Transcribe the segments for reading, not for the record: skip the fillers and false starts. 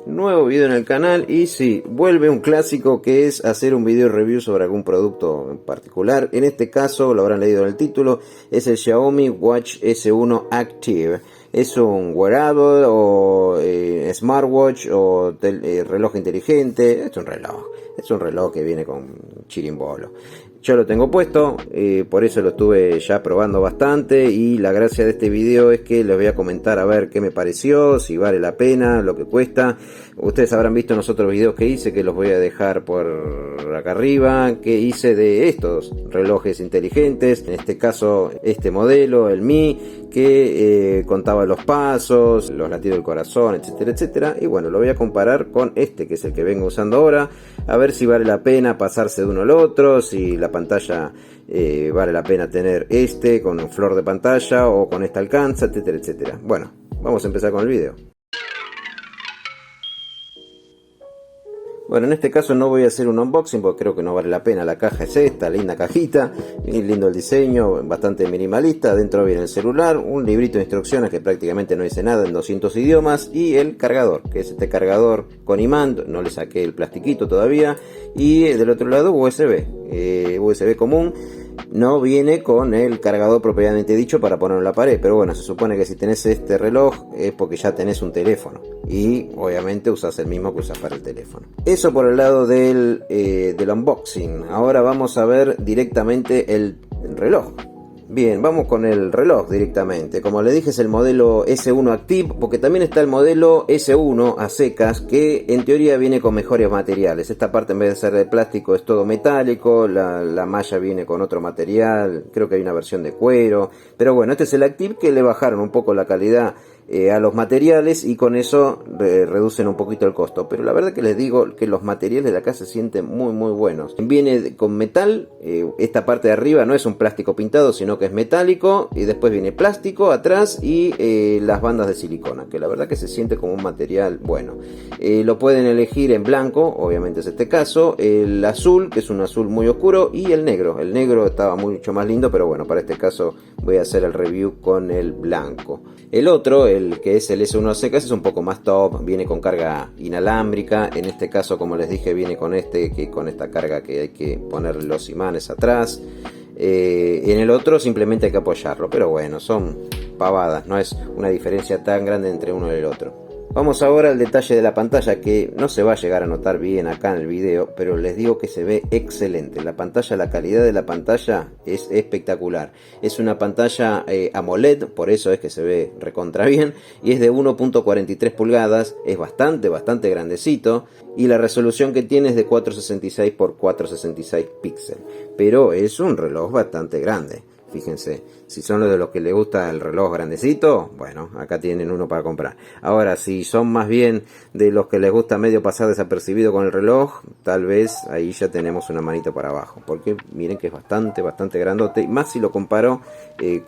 nuevo video en el canal. Y sí, vuelve un clásico, que es hacer un video review sobre algún producto en particular. En este caso, lo habrán leído en el título, es el Xiaomi Watch S1 Active. Es un wearable o smartwatch o reloj inteligente. Es un reloj que viene con chirimbolo. Yo lo tengo puesto, por eso lo estuve ya probando bastante, y la gracia de este video es que les voy a comentar a ver qué me pareció, si vale la pena, lo que cuesta. Ustedes habrán visto en los otros videos que hice, que los voy a dejar por acá arriba, que hice de estos relojes inteligentes, en este caso este modelo, el Mi, que contaba los pasos, los latidos del corazón, etcétera, etcétera. Y bueno, lo voy a comparar con este, que es el que vengo usando ahora, a ver si vale la pena pasarse de uno al otro, si la pantalla vale la pena tener este con un flor de pantalla o con esta alcanza, etcétera, etcétera. Bueno, vamos a empezar con el video. Bueno, en este caso no voy a hacer un unboxing porque creo que no vale la pena. La caja es esta, linda cajita, lindo el diseño, bastante minimalista. Dentro viene el celular, un librito de instrucciones que prácticamente no dice nada, en 200 idiomas, y el cargador, que es este cargador con imán, no le saqué el plastiquito todavía, y del otro lado USB común. No viene con el cargador propiamente dicho para ponerlo en la pared, pero bueno, se supone que si tenés este reloj es porque ya tenés un teléfono y obviamente usás el mismo que usás para el teléfono. Eso por el lado del unboxing. Ahora vamos a ver directamente el reloj. Bien, vamos con el reloj directamente. Como le dije, es el modelo S1 Active, porque también está el modelo S1 a secas, que en teoría viene con mejores materiales. Esta parte, en vez de ser de plástico, es todo metálico, la malla viene con otro material, creo que hay una versión de cuero, pero bueno, este es el Active, que le bajaron un poco la calidad a los materiales, y con eso reducen un poquito el costo. Pero la verdad que les digo que los materiales de acá se sienten muy muy buenos. Viene con metal, esta parte de arriba no es un plástico pintado, sino que es metálico, y después viene plástico atrás y las bandas de silicona, que la verdad que se siente como un material bueno. Lo pueden elegir en blanco, obviamente es este caso, el azul, que es un azul muy oscuro, y el negro. El negro estaba mucho más lindo, pero bueno, para este caso voy a hacer el review con el blanco. El otro, el que es el S1 a secas, es un poco más top, viene con carga inalámbrica. En este caso, como les dije, viene con con esta carga que hay que poner los imanes atrás. En el otro simplemente hay que apoyarlo, pero bueno, son pavadas, no es una diferencia tan grande entre uno y el otro. Vamos ahora al detalle de la pantalla, que no se va a llegar a notar bien acá en el video, pero les digo que se ve excelente. La pantalla, la calidad de la pantalla es espectacular. Es una pantalla AMOLED, por eso es que se ve recontra bien, y es de 1.43 pulgadas, es bastante grandecito, y la resolución que tiene es de 466 x 466 píxeles, pero es un reloj bastante grande. Fíjense, si son los de los que les gusta el reloj grandecito, bueno, acá tienen uno para comprar. Ahora, si son más bien de los que les gusta medio pasar desapercibido con el reloj, tal vez ahí ya tenemos una manito para abajo, porque miren que es bastante grandote, y más si lo comparo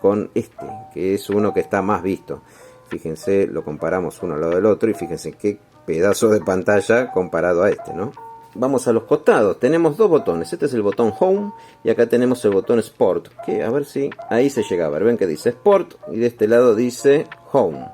con este, que es uno que está más visto. Fíjense, lo comparamos uno al lado del otro y fíjense qué pedazo de pantalla comparado a este, ¿no? Vamos a los costados, tenemos dos botones. Este es el botón Home y acá tenemos el botón Sport, que a ver si ahí se llega a ver. Ven que dice Sport y de este lado dice Home.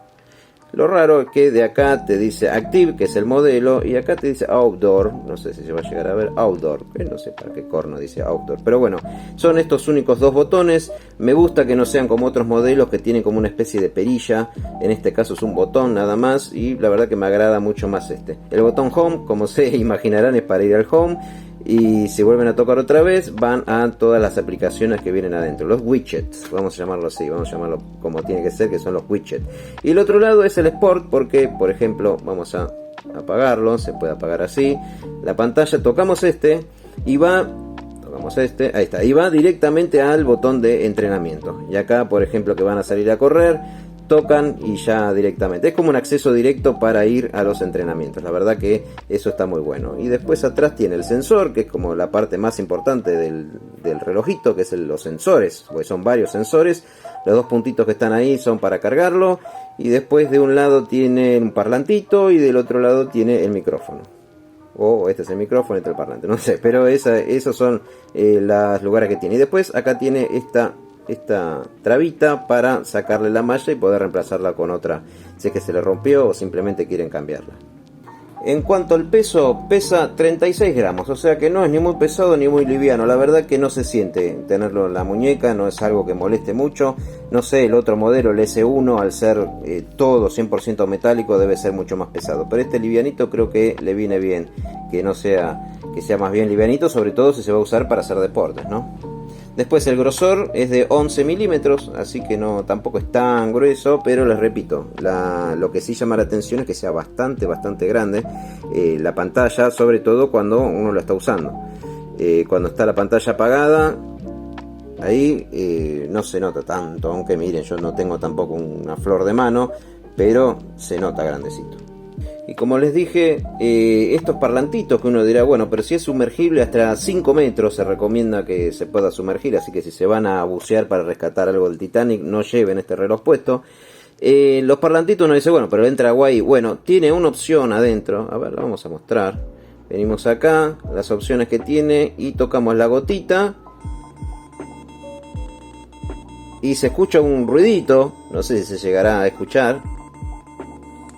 Lo raro es que de acá te dice Active, que es el modelo, y acá te dice Outdoor. No sé si se va a llegar a ver Outdoor, que no sé para qué corno dice Outdoor, pero bueno, son estos únicos dos botones. Me gusta que no sean como otros modelos que tienen como una especie de perilla. En este caso es un botón nada más, y la verdad que me agrada mucho más este. El botón Home, como se imaginarán, es para ir al Home, y si vuelven a tocar otra vez van a todas las aplicaciones que vienen adentro, los widgets, vamos a llamarlo así, vamos a llamarlo como tiene que ser, que son los widgets. Y el otro lado es el Sport, porque por ejemplo vamos a apagarlo, se puede apagar así la pantalla, tocamos este y va, tocamos este, ahí está, y va directamente al botón de entrenamiento. Y acá por ejemplo que van a salir a correr, tocan y ya directamente, es como un acceso directo para ir a los entrenamientos. La verdad que eso está muy bueno. Y después atrás tiene el sensor, que es como la parte más importante del relojito, que es los sensores, porque son varios sensores. Los dos puntitos que están ahí son para cargarlo, y después de un lado tiene un parlantito y del otro lado tiene el micrófono. O este es el micrófono, este es el parlante, no sé, pero esos son los lugares que tiene. Y después acá tiene esta trabita para sacarle la malla y poder reemplazarla con otra, si es que se le rompió o simplemente quieren cambiarla. En cuanto al peso, pesa 36 gramos, o sea que no es ni muy pesado ni muy liviano. La verdad que no se siente tenerlo en la muñeca, no es algo que moleste mucho. No sé, el otro modelo, el S1, al ser todo 100% metálico, debe ser mucho más pesado. Pero este livianito creo que le viene bien, que sea más bien livianito, sobre todo si se va a usar para hacer deportes, ¿no? Después el grosor es de 11 milímetros, así que no, tampoco es tan grueso, pero les repito, lo que sí llama la atención es que sea bastante grande la pantalla, sobre todo cuando uno lo está usando. Cuando está la pantalla apagada, ahí no se nota tanto, aunque miren, yo no tengo tampoco una flor de mano, pero se nota grandecito. Y como les dije, estos parlantitos que uno dirá, bueno, pero si es sumergible hasta 5 metros se recomienda que se pueda sumergir, así que si se van a bucear para rescatar algo del Titanic, no lleven este reloj puesto. Los parlantitos uno dice, bueno, pero entra guay. Bueno, tiene una opción adentro, a ver, la vamos a mostrar. Venimos acá, las opciones que tiene y tocamos la gotita. Y se escucha un ruidito, no sé si se llegará a escuchar.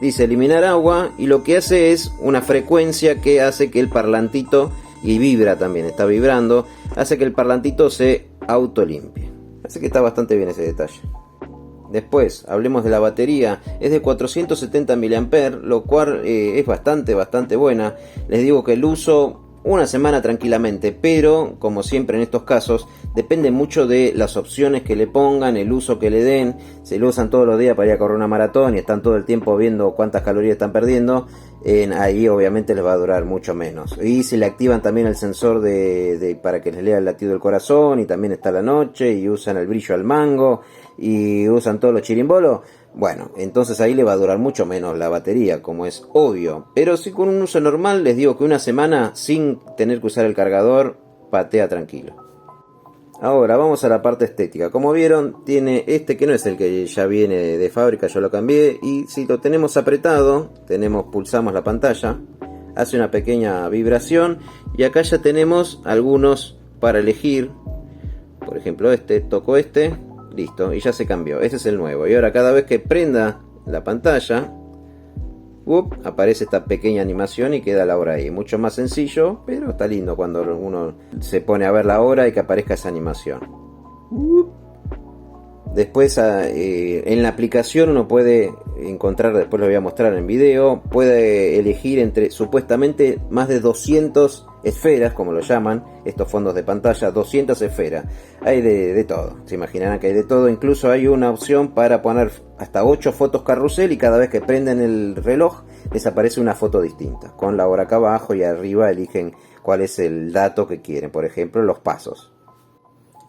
Dice eliminar agua y lo que hace es una frecuencia que hace que el parlantito, y vibra también, está vibrando, hace que el parlantito se autolimpie. Así que está bastante bien ese detalle. Después, hablemos de la batería. Es de 470 mAh, lo cual es bastante buena. Les digo que el uso una semana tranquilamente, pero como siempre en estos casos depende mucho de las opciones que le pongan, el uso que le den. Si lo usan todos los días para ir a correr una maratón y están todo el tiempo viendo cuántas calorías están perdiendo, ahí obviamente les va a durar mucho menos. Y si le activan también el sensor para que les lea el latido del corazón, y también está la noche, y usan el brillo al mango, y usan todos los chirimbolos, bueno, entonces ahí le va a durar mucho menos la batería, como es obvio. Pero si con un uso normal, les digo que una semana sin tener que usar el cargador, patea tranquilo. Ahora vamos a la parte estética. Como vieron, tiene este que no es el que ya viene de fábrica, yo lo cambié. Y si lo tenemos apretado, pulsamos la pantalla, hace una pequeña vibración. Y acá ya tenemos algunos para elegir. Por ejemplo toco listo, y ya se cambió. Ese es el nuevo. Y ahora cada vez que prenda la pantalla, aparece esta pequeña animación y queda la hora ahí. Mucho más sencillo, pero está lindo cuando uno se pone a ver la hora y que aparezca esa animación. Después en la aplicación uno puede encontrar, después lo voy a mostrar en video, puede elegir entre supuestamente más de 200 esferas, como lo llaman, estos fondos de pantalla, 200 esferas. Hay de todo, se imaginarán que hay de todo. Incluso hay una opción para poner hasta 8 fotos carrusel, y cada vez que prenden el reloj les aparece una foto distinta, con la hora acá abajo, y arriba eligen cuál es el dato que quieren, por ejemplo los pasos.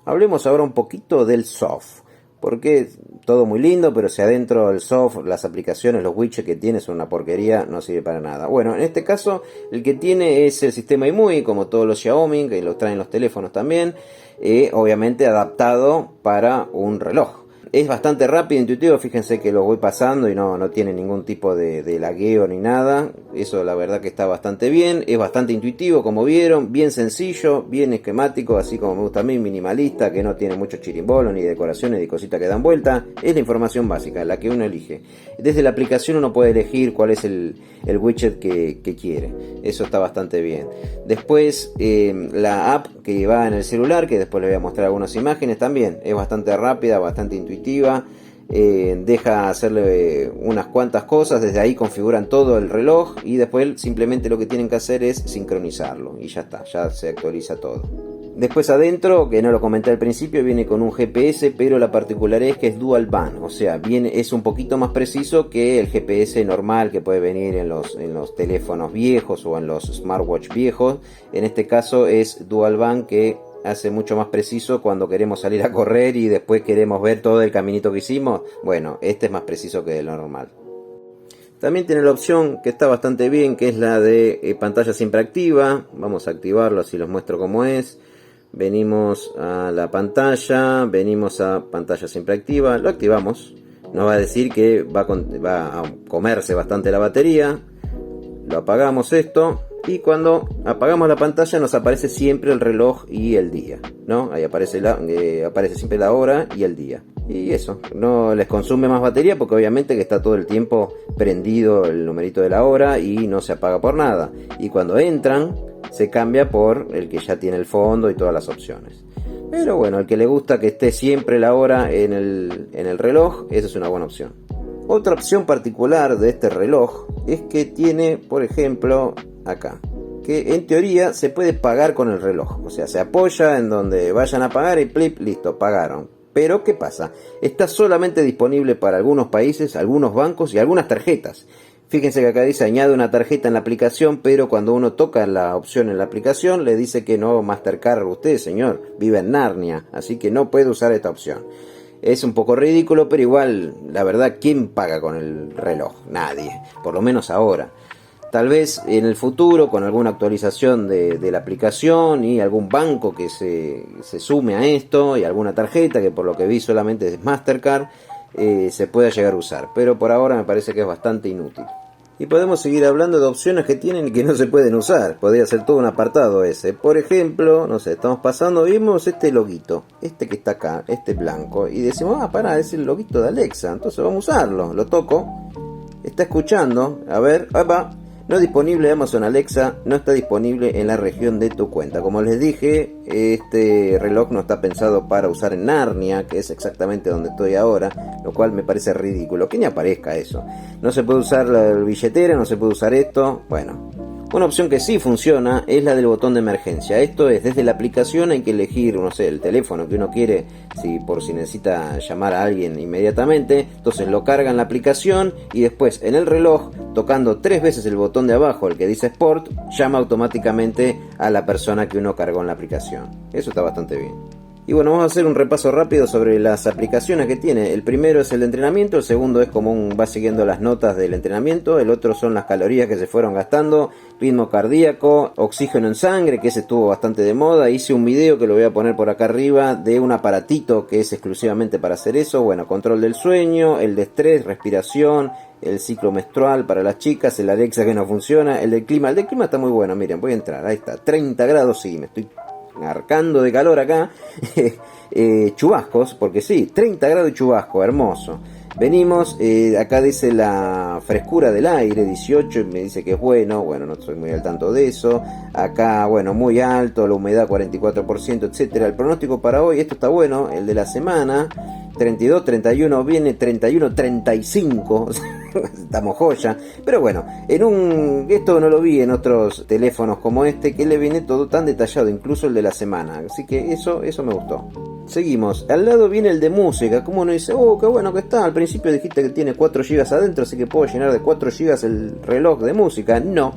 Hablemos ahora un poquito del soft. Porque todo muy lindo, pero si adentro el soft, las aplicaciones, los widgets que tiene son una porquería, no sirve para nada. Bueno, en este caso el que tiene es el sistema IMUI, como todos los Xiaomi, que los traen los teléfonos también, obviamente adaptado para un reloj. Es bastante rápido, intuitivo, fíjense que lo voy pasando y no tiene ningún tipo de lagueo ni nada. Eso la verdad que está bastante bien, es bastante intuitivo como vieron, bien sencillo, bien esquemático, así como me gusta a mí, minimalista, que no tiene mucho chirimbolo, ni decoraciones, ni cositas que dan vuelta. Es la información básica, la que uno elige. Desde la aplicación uno puede elegir cuál es el widget que quiere, eso está bastante bien. Después la app que va en el celular, que después les voy a mostrar algunas imágenes, también es bastante rápida, bastante intuitiva. Deja hacerle unas cuantas cosas, desde ahí configuran todo el reloj y después simplemente lo que tienen que hacer es sincronizarlo y ya está, ya se actualiza todo. Después adentro, que no lo comenté al principio, viene con un GPS, pero la particularidad es que es dual band, o sea, es un poquito más preciso que el GPS normal que puede venir en los teléfonos viejos o en los smartwatch viejos. En este caso es dual band, que hace mucho más preciso cuando queremos salir a correr y después queremos ver todo el caminito que hicimos. Bueno, este es más preciso que lo normal. También tiene la opción que está bastante bien, que es la de pantalla siempre activa. Vamos a activarlo, así los muestro cómo es. Venimos a la pantalla, venimos a pantalla siempre activa, lo activamos. Nos va a decir que va a comerse bastante la batería. Lo apagamos esto. y cuando apagamos la pantalla nos aparece siempre el reloj y el día, ¿no? Ahí aparece siempre la hora y el día. Y eso, no les consume más batería porque obviamente que está todo el tiempo prendido el numerito de la hora y no se apaga por nada. Y cuando entran se cambia por el que ya tiene el fondo y todas las opciones. Pero bueno, al que le gusta que esté siempre la hora en el reloj, esa es una buena opción. Otra opción particular de este reloj es que tiene, por ejemplo, acá, que en teoría se puede pagar con el reloj. O sea, se apoya en donde vayan a pagar y plip, listo, pagaron. Pero, ¿qué pasa? Está solamente disponible para algunos países, algunos bancos y algunas tarjetas. Fíjense que acá dice añade una tarjeta en la aplicación, pero cuando uno toca la opción en la aplicación le dice que no, Mastercard, usted señor vive en Narnia, así que no puede usar esta opción. Es un poco ridículo, pero igual, la verdad, ¿quién paga con el reloj? Nadie, por lo menos ahora. Tal vez en el futuro, con alguna actualización de la aplicación y algún banco que se sume a esto y alguna tarjeta, que por lo que vi solamente es Mastercard, se pueda llegar a usar. Pero por ahora me parece que es bastante inútil. Y podemos seguir hablando de opciones que tienen y que no se pueden usar. Podría ser todo un apartado ese. Por ejemplo, no sé, estamos pasando, vimos este loguito, este que está acá, este blanco, y decimos, pará, es el loguito de Alexa, entonces vamos a usarlo. Lo toco, está escuchando, a ver, ¡apa! No disponible Amazon Alexa, no está disponible en la región de tu cuenta. Como les dije, este reloj no está pensado para usar en Narnia, que es exactamente donde estoy ahora, lo cual me parece ridículo, que ni aparezca eso. No se puede usar la billetera, no se puede usar esto, bueno. Una opción que sí funciona es la del botón de emergencia. Esto es, desde la aplicación hay que elegir, no sé, el teléfono que uno quiere, por si necesita llamar a alguien inmediatamente. Entonces lo carga en la aplicación y después en el reloj, tocando 3 veces el botón de abajo, el que dice Sport, llama automáticamente a la persona que uno cargó en la aplicación. Eso está bastante bien. Y bueno, vamos a hacer un repaso rápido sobre las aplicaciones que tiene. El primero es el de entrenamiento, el segundo es como va siguiendo las notas del entrenamiento, el otro son las calorías que se fueron gastando, ritmo cardíaco, oxígeno en sangre, que ese estuvo bastante de moda. Hice un video que lo voy a poner por acá arriba de un aparatito que es exclusivamente para hacer eso. Bueno, control del sueño, el de estrés, respiración, el ciclo menstrual para las chicas, el Alexa que no funciona, el del clima está muy bueno, miren, voy a entrar, ahí está, 30 grados, sí, me estoy arcando de calor acá. Chubascos, porque sí, 30 grados de chubasco, hermoso. Venimos, acá dice la frescura del aire, 18, y me dice que es bueno, no estoy muy al tanto de eso. Acá, bueno, muy alto, la humedad 44%, etcétera. El pronóstico para hoy, esto está bueno, el de la semana, 32, 31, viene 31, 35, estamos joya. Pero bueno, esto no lo vi en otros teléfonos como este, que le viene todo tan detallado, incluso el de la semana. Así que eso me gustó. Seguimos, al lado viene el de música, como uno dice, qué bueno que está, al principio dijiste que tiene 4 GB adentro, así que puedo llenar de 4 GB el reloj de música. No,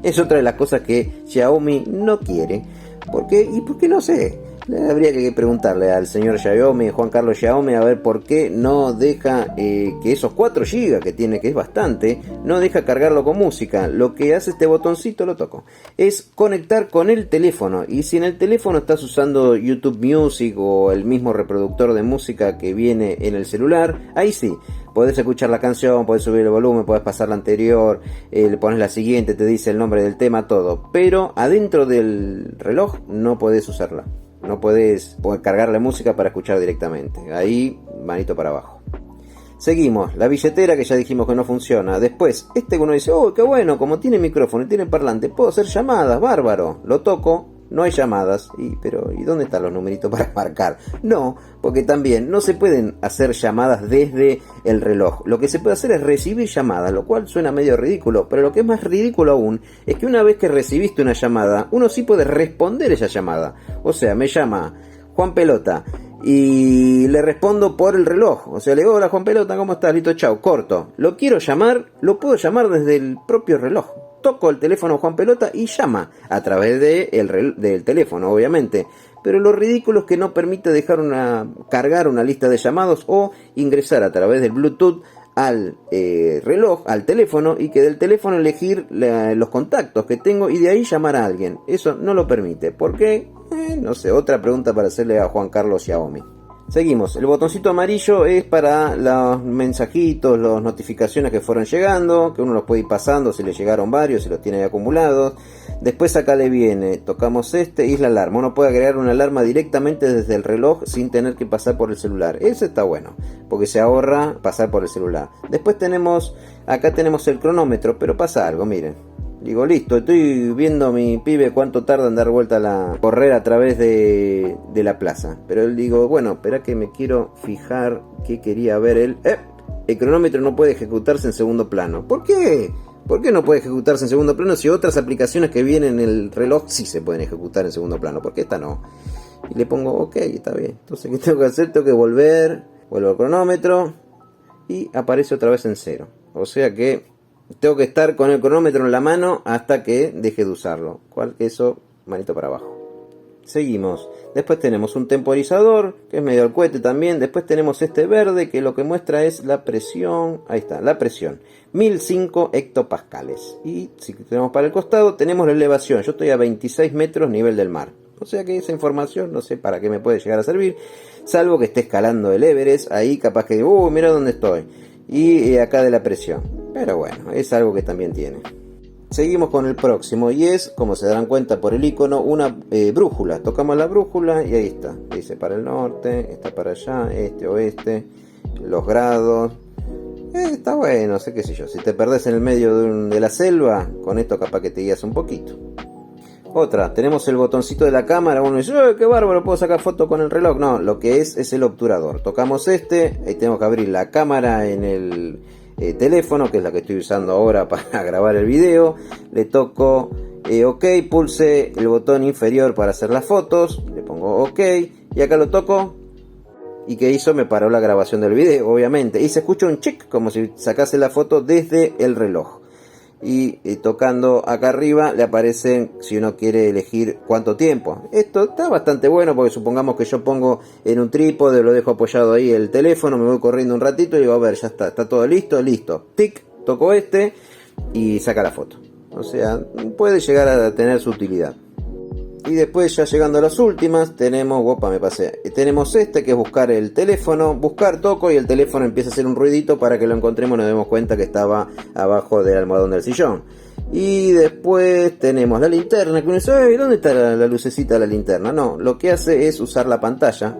es otra de las cosas que Xiaomi no quiere. ¿Por qué? Y por qué no sé. Habría que preguntarle al señor Xiaomi, Juan Carlos Xiaomi, a ver por qué no deja que esos 4 GB que tiene, que es bastante, no deja cargarlo con música. Lo que hace este botoncito, lo toco, es conectar con el teléfono. Y si en el teléfono estás usando YouTube Music o el mismo reproductor de música que viene en el celular, ahí sí, podés escuchar la canción, podés subir el volumen, podés pasar la anterior, le pones la siguiente, te dice el nombre del tema, todo. Pero adentro del reloj no podés usarla. No podés cargarle música para escuchar directamente. Ahí, manito para abajo. Seguimos, la billetera que ya dijimos que no funciona. Después, que uno dice, qué bueno, como tiene micrófono y tiene parlante, puedo hacer llamadas, bárbaro. Lo toco, no hay llamadas. ¿Y dónde están los numeritos para marcar? No, porque también no se pueden hacer llamadas desde el reloj. Lo que se puede hacer es recibir llamadas, lo cual suena medio ridículo, pero lo que es más ridículo aún es que una vez que recibiste una llamada, uno sí puede responder esa llamada. O sea, me llama Juan Pelota y le respondo por el reloj. O sea, le digo, hola Juan Pelota, ¿cómo estás? Listo, chao, corto. Lo quiero llamar, lo puedo llamar desde el propio reloj. Toco el teléfono Juan Pelota y llama a través del teléfono, obviamente. Pero lo ridículo es que no permite cargar una lista de llamados o ingresar a través del Bluetooth al reloj, al teléfono, y que del teléfono elegir los contactos que tengo y de ahí llamar a alguien. Eso no lo permite. ¿Por qué? No sé, otra pregunta para hacerle a Juan Carlos Xiaomi. Seguimos, el botoncito amarillo es para los mensajitos, las notificaciones que fueron llegando, que uno los puede ir pasando si le llegaron varios, si los tiene ahí acumulados. Después acá le viene, tocamos este y es la alarma. Uno puede agregar una alarma directamente desde el reloj sin tener que pasar por el celular. Eso está bueno, porque se ahorra pasar por el celular. Después acá tenemos el cronómetro, pero pasa algo, miren. Digo, listo, estoy viendo a mi pibe cuánto tarda en dar vuelta correr a través de la plaza. Pero él digo, bueno, espera que me quiero fijar qué quería ver él. El cronómetro no puede ejecutarse en segundo plano. ¿Por qué? ¿Por qué no puede ejecutarse en segundo plano si otras aplicaciones que vienen en el reloj sí se pueden ejecutar en segundo plano? ¿Por qué esta no? Y le pongo, ok, está bien. Entonces, ¿qué tengo que hacer? Tengo que vuelvo al cronómetro y aparece otra vez en 0. O sea que tengo que estar con el cronómetro en la mano hasta que deje de usarlo. Eso, manito para abajo. Seguimos. Después tenemos un temporizador, que es medio al cohete también. Después tenemos este verde, que lo que muestra es la presión. Ahí está, la presión. 1005 hectopascales. Y si tenemos para el costado, tenemos la elevación. Yo estoy a 26 metros nivel del mar. O sea que esa información no sé para qué me puede llegar a servir. Salvo que esté escalando el Everest. Ahí capaz que, mira dónde estoy. Y acá de la presión. Pero bueno, es algo que también tiene. Seguimos con el próximo y es, como se darán cuenta por el icono, una brújula. Tocamos la brújula y ahí está. Dice para el norte, está para allá, este, oeste, los grados. Está bueno, sé qué sé yo. Si te perdés en el medio de la selva, con esto capaz que te guías un poquito. Otra, tenemos el botoncito de la cámara. Uno dice, qué bárbaro, puedo sacar foto con el reloj. No, lo que es el obturador. Tocamos ahí tenemos que abrir la cámara en el teléfono, que es la que estoy usando ahora para grabar el video. Le toco OK, pulse el botón inferior para hacer las fotos, le pongo OK y acá lo toco. ¿Y qué hizo? Me paró la grabación del video, obviamente, y se escucha un chic como si sacase la foto desde el reloj. Y tocando acá arriba le aparecen si uno quiere elegir cuánto tiempo. Esto está bastante bueno porque supongamos que yo pongo en un trípode, lo dejo apoyado ahí el teléfono, me voy corriendo un ratito y digo, a ver, ya está todo listo, tic, toco y saca la foto. O sea, puede llegar a tener su utilidad. Y después, ya llegando a las últimas, tenemos tenemos que es buscar el teléfono, toco y el teléfono empieza a hacer un ruidito para que lo encontremos y nos demos cuenta que estaba abajo del almohadón del sillón. Y después tenemos la linterna, que uno dice, ¿dónde está la lucecita de la linterna? No, lo que hace es usar la pantalla,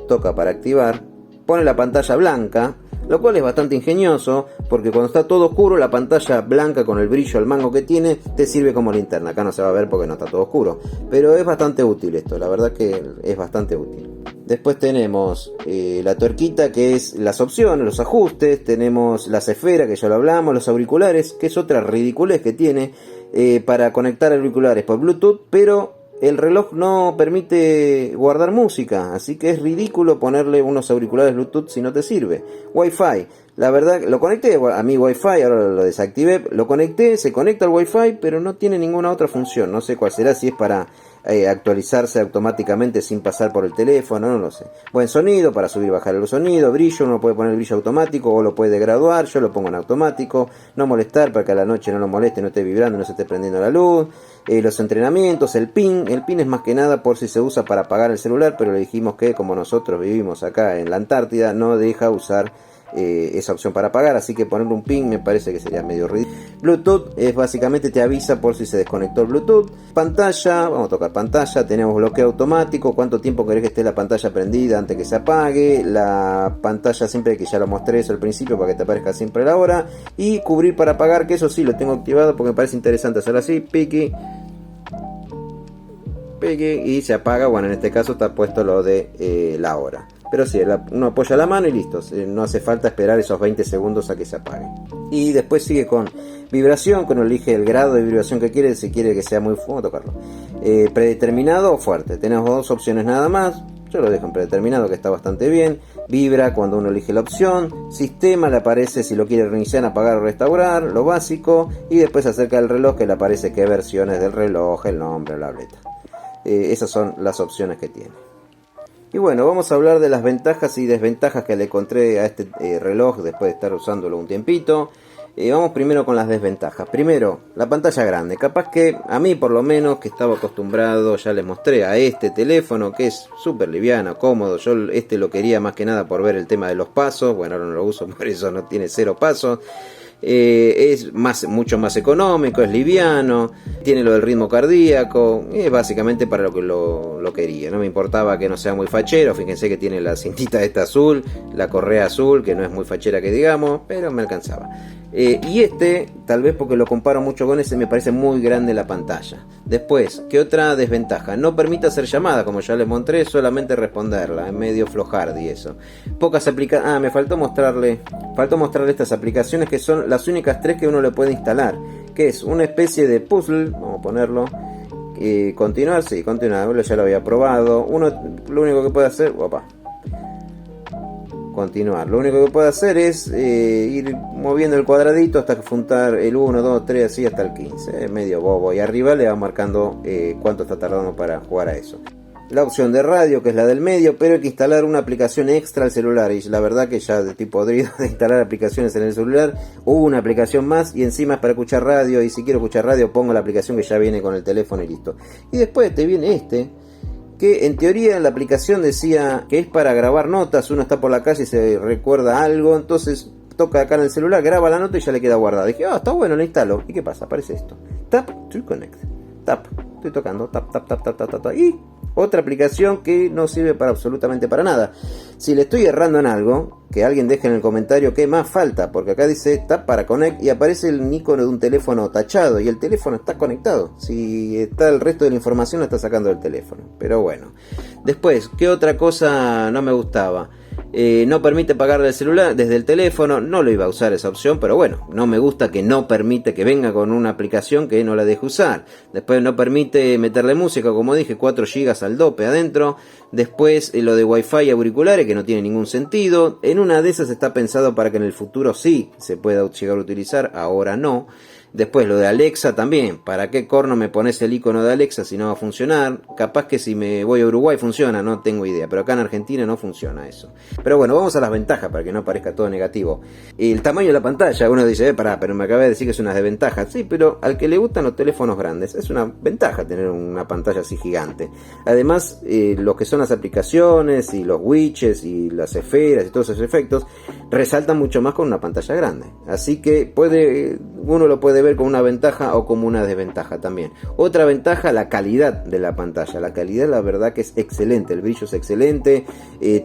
toca para activar, pone la pantalla blanca, lo cual es bastante ingenioso, porque cuando está todo oscuro, la pantalla blanca con el brillo al mango que tiene, te sirve como linterna. Acá no se va a ver porque no está todo oscuro, pero es bastante útil esto, la verdad que es bastante útil. Después tenemos la tuerquita, que es las opciones, los ajustes, tenemos las esferas, que ya lo hablamos, los auriculares, que es otra ridiculez que tiene, para conectar auriculares por Bluetooth, pero el reloj no permite guardar música, así que es ridículo ponerle unos auriculares Bluetooth si no te sirve. Wi-Fi, la verdad, lo conecté a mi Wi-Fi, ahora lo desactivé, lo conecté, se conecta al Wi-Fi, pero no tiene ninguna otra función, no sé cuál será, si es para actualizarse automáticamente sin pasar por el teléfono, no lo sé. Buen sonido, para subir y bajar el sonido, brillo, uno puede poner el brillo automático o lo puede graduar, yo lo pongo en automático, no molestar para que a la noche no lo moleste, no esté vibrando, no se esté prendiendo la luz. Los entrenamientos, el pin es más que nada por si se usa para apagar el celular, pero le dijimos que como nosotros vivimos acá en la Antártida, no deja usar esa opción para apagar, así que ponerle un pin me parece que sería medio ridículo. Bluetooth es básicamente te avisa por si se desconectó el Bluetooth. Pantalla, vamos a tocar pantalla, tenemos bloqueo automático, cuánto tiempo querés que esté la pantalla prendida antes que se apague, la pantalla siempre, que ya lo mostré eso al principio para que te aparezca siempre la hora, y cubrir para apagar, que eso sí lo tengo activado porque me parece interesante hacerlo así, piqui, y se apaga. Bueno, en este caso está puesto lo de la hora. Pero sí, uno apoya la mano y listo. No hace falta esperar esos 20 segundos a que se apague. Y después sigue con vibración, que uno elige el grado de vibración que quiere. Si quiere que sea muy fuerte, tocarlo. Predeterminado o fuerte. Tenemos dos opciones nada más. Yo lo dejo en predeterminado, que está bastante bien. Vibra cuando uno elige la opción. Sistema, le aparece si lo quiere reiniciar, apagar o restaurar, lo básico. Y después acerca del reloj, que le aparece qué versiones del reloj, el nombre, la letra. Esas son las opciones que tiene. Y bueno, vamos a hablar de las ventajas y desventajas que le encontré a este reloj después de estar usándolo un tiempito. Vamos primero con las desventajas. Primero, la pantalla grande. Capaz que a mí por lo menos, que estaba acostumbrado, ya les mostré, a este teléfono que es súper liviano, cómodo. Yo lo quería más que nada por ver el tema de los pasos. Bueno, ahora no lo uso, por eso no tiene 0 pasos. Es mucho más económico, es liviano, tiene lo del ritmo cardíaco, es básicamente para lo que lo quería. No me importaba que no sea muy fachero, fíjense que tiene la cintita esta azul, la correa azul, que no es muy fachera que digamos, pero me alcanzaba. Y tal vez porque lo comparo mucho con ese, me parece muy grande la pantalla. Después, ¿qué otra desventaja? No permite hacer llamada, como ya les mostré, solamente responderla, es medio flojardi eso. Pocas aplicaciones. Me faltó mostrarle estas aplicaciones que son las únicas 3 que uno le puede instalar, que es una especie de puzzle, vamos a ponerlo, continuar, sí, continuar, ya lo había probado. Lo único que puede hacer, continuar, lo único que puede hacer es ir moviendo el cuadradito hasta juntar el 1, 2, 3, así hasta el 15, es medio bobo, y arriba le va marcando cuánto está tardando para jugar a eso. La opción de radio, que es la del medio, pero hay que instalar una aplicación extra al celular, y la verdad que ya estoy podrido de instalar aplicaciones en el celular. Hubo una aplicación más y encima es para escuchar radio, y si quiero escuchar radio pongo la aplicación que ya viene con el teléfono y listo. Y después te viene que en teoría la aplicación decía que es para grabar notas. Uno está por la calle y se recuerda algo, entonces toca acá en el celular, graba la nota y ya le queda guardada. Dije, está bueno, lo instalo. ¿Y qué pasa? Aparece esto: tap to connect. Tap, estoy tocando, tap, tap, tap, tap, tap, tap, y otra aplicación que no sirve para absolutamente para nada. Si le estoy errando en algo, que alguien deje en el comentario qué más falta, porque acá dice tap para connect y aparece el icono de un teléfono tachado y el teléfono está conectado. Si está el resto de la información, la está sacando del teléfono. Pero bueno. Después, ¿qué otra cosa no me gustaba? No permite pagar el celular desde el teléfono. No lo iba a usar esa opción, pero bueno, no me gusta que no permite que venga con una aplicación que no la deje usar. Después no permite meterle música, como dije, 4 GB al dope adentro. Después lo de Wi-Fi y auriculares, que no tiene ningún sentido. En una de esas está pensado para que en el futuro sí se pueda llegar a utilizar, ahora no. Después lo de Alexa también, ¿para qué corno me pones el icono de Alexa si no va a funcionar? Capaz que si me voy a Uruguay funciona, no tengo idea, pero acá en Argentina no funciona eso. Pero bueno, vamos a las ventajas para que no parezca todo negativo. El tamaño de la pantalla, uno dice, pero me acabé de decir que es una desventaja. Sí, pero al que le gustan los teléfonos grandes, es una ventaja tener una pantalla así gigante. Además, lo que son las aplicaciones y los widgets y las esferas y todos esos efectos, resaltan mucho más con una pantalla grande. Así que uno lo puede ver como una ventaja o como una desventaja también. Otra ventaja, la calidad de la pantalla. La calidad, la verdad que es excelente, el brillo es excelente,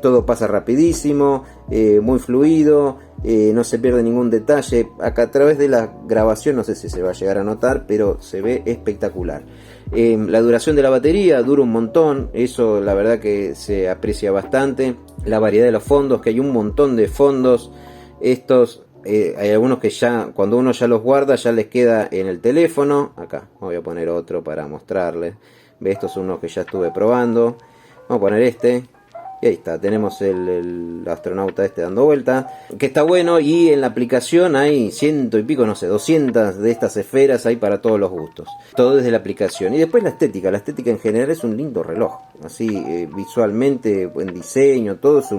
todo pasa rapidísimo, muy fluido, no se pierde ningún detalle. Acá a través de la grabación no sé si se va a llegar a notar, pero se ve espectacular. La duración de la batería dura un montón, eso la verdad que se aprecia bastante. La variedad de los fondos, que hay un montón de fondos. Hay algunos que ya, cuando uno ya los guarda, ya les queda en el teléfono. Acá voy a poner otro para mostrarles. Estos son unos que ya estuve probando. Vamos a poner este. Y ahí está, tenemos el astronauta dando vuelta, que está bueno, y en la aplicación hay 100 y pico, no sé, 200 de estas esferas, hay para todos los gustos. Todo desde la aplicación. Y después la estética en general es un lindo reloj. Así, visualmente, buen diseño, todo es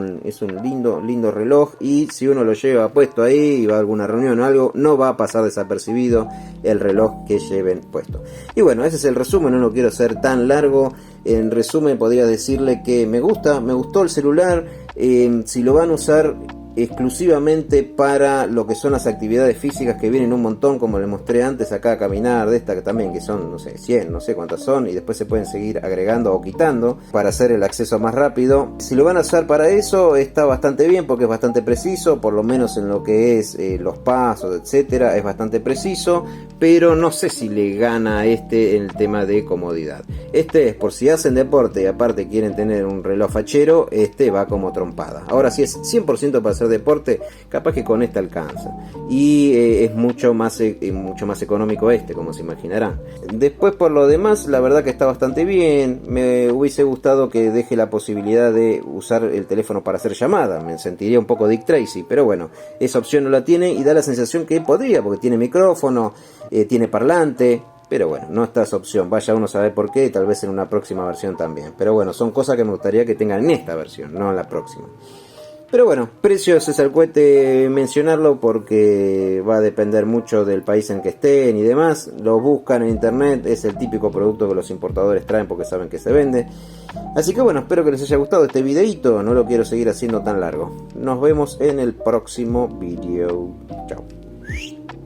un lindo reloj, y si uno lo lleva puesto ahí y va a alguna reunión o algo, no va a pasar desapercibido el reloj que lleven puesto. Y bueno, ese es el resumen, no quiero ser tan largo. En resumen, podría decirle que me gustó el celular. Si lo van a usar exclusivamente para lo que son las actividades físicas, que vienen un montón, como les mostré antes acá, a caminar, de esta que también, que son, no sé, 100, no sé cuántas son, y después se pueden seguir agregando o quitando para hacer el acceso más rápido. Si lo van a usar para eso, está bastante bien, porque es bastante preciso, por lo menos en lo que es los pasos, etcétera, es bastante preciso, pero no sé si le gana en el tema de comodidad. Es por si hacen deporte y aparte quieren tener un reloj fachero, va como trompada. Ahora, si es 100% para hacer deporte, capaz que con alcanza, y es mucho más económico como se imaginarán. Después, por lo demás, la verdad que está bastante bien. Me hubiese gustado que deje la posibilidad de usar el teléfono para hacer llamadas, me sentiría un poco Dick Tracy, pero bueno, esa opción no la tiene, y da la sensación que podría, porque tiene micrófono, tiene parlante. Pero bueno, no está esa opción, vaya uno a saber por qué, tal vez en una próxima versión también. Pero bueno, son cosas que me gustaría que tengan en esta versión, no en la próxima. Pero bueno, precios es el cohete mencionarlo porque va a depender mucho del país en que estén y demás. Lo buscan en internet, es el típico producto que los importadores traen porque saben que se vende. Así que bueno, espero que les haya gustado este videito, no lo quiero seguir haciendo tan largo. Nos vemos en el próximo video. Chao.